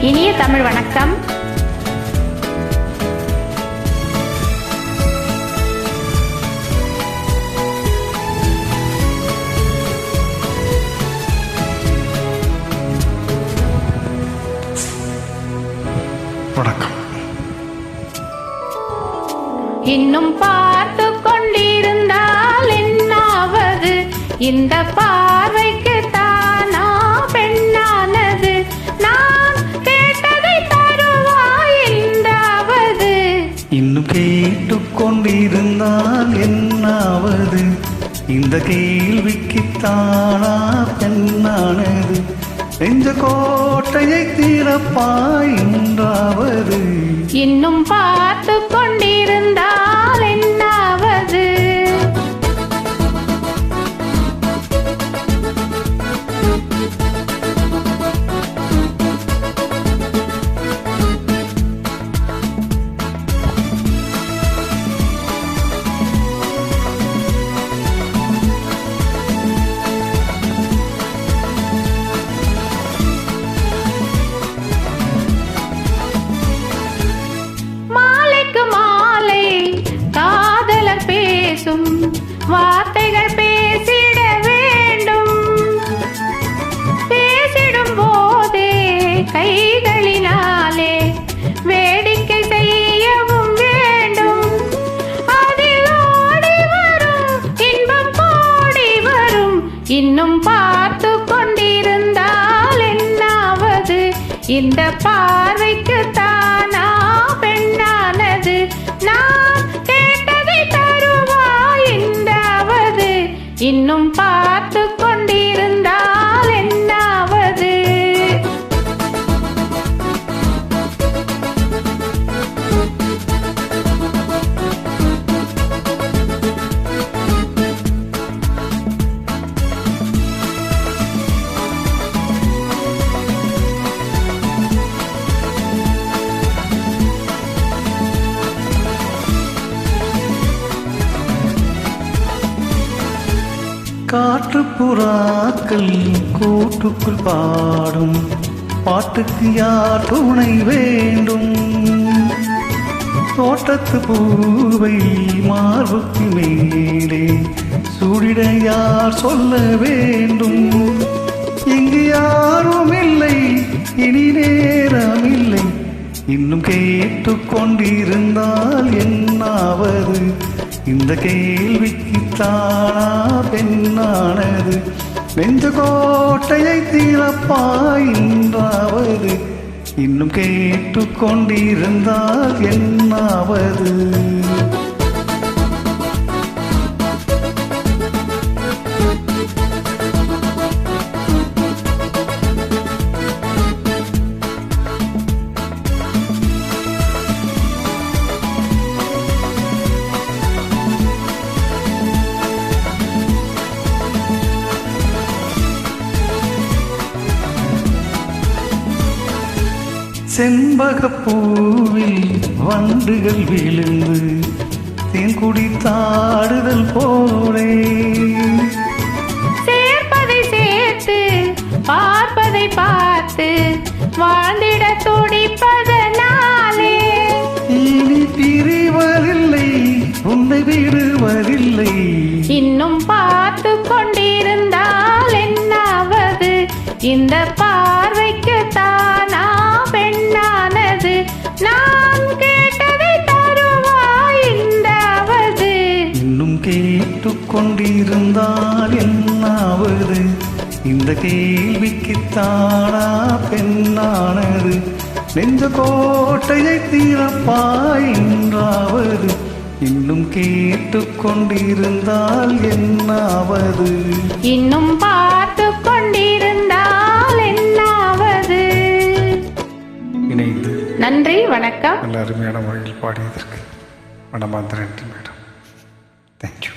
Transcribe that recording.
இனிய தமிழ் வணக்கம். வணக்கம். இன்னும் பார்த்து கொண்டிருந்தால் என்னாவது? இந்த பார்வைக்கு தானா பெண்ணானது? நான் கேட்டதை தருவாய் என்றாவது? இன்னும் கேட்டு கொண்டிருந்தால் என்னாவது? இந்த கேள்விக்கு தானா பெண்ணானது? நெஞ்ச கோட்டையை தீரப்பாய் என்றாவது? இன்னும் பார்த்து கொண்டிருந்தால் என்னாவது? வார்த்தைகள் பேசிட வேண்டும். பேசிடும் போதே கைகளினாலே வேடிக்கை செய்யவும் வேண்டும். அதில் ஓடி வரும் இன்பம் கோடி வரும். இன்னும் பார்த்து கொண்டிருந்தால் என்னாவது? இந்த பார்வைக்கு தானா பெண்ணானது? நான் கேட்டதை தருவாய் என்றாவது? இன்னும் பார்த்து கொண்டிருந்தால் என்னாவது? காற்று புறாக்கள் கூட்டுக்குள் பாடும் பாட்டுக்கு யார் துணை வேண்டும்? தோட்டத்து பூவை மார்புக்கு மேலே சூடிட யார் சொல்ல வேண்டும்? இங்கு யாரும் இல்லை, இனி நேரம் இல்லை. இன்னும் கேட்டு கொண்டிருந்தால் என்னாவது? இந்த கேள்விக்கு தானா பெண்ணானது? நெஞ்ச கோட்டையை தீரப்பாய் என்றாவது? இன்னும் கேட்டு கொண்டிருந்தால் என்னாவது? செண்பகப்பூவில் வண்டுகள் விழுந்து தேன் குடித்தாடுதல் போலே, சேர்ப்பதை சேர்த்து பார்ப்பதை பார்த்து வாழ்ந்திட துடிப்பதனாலே இனி பிரிவதில்லை, உன்னை விடுவதில்லை. இன்னும் பார்த்து கொண்டிருந்தால் என்னாவது? இந்த பார்வைக்கு தானா பெண்ணானது? நான் கேட்டதை தருவாய் என்றாவது? இன்னும் கேட்டு கொண்டிருந்தால் என்னாவது? இந்த கேள்விக்கு தானா பெண்ணானது? நெஞ்ச கோட்டையை தீரப்பாய் என்றாவது? இன்னும் கேட்டு கொண்டிருந்தால் என்னாவது? இன்னும் பார்த்து கொண்டிருந்தால் என்னாவது? இணைந்து நன்றி, வணக்கம். நல்ல அருமையான முறையில் பாடியதற்கு மனமார்ந்த நன்றி மேடம். தேங்க்யூ.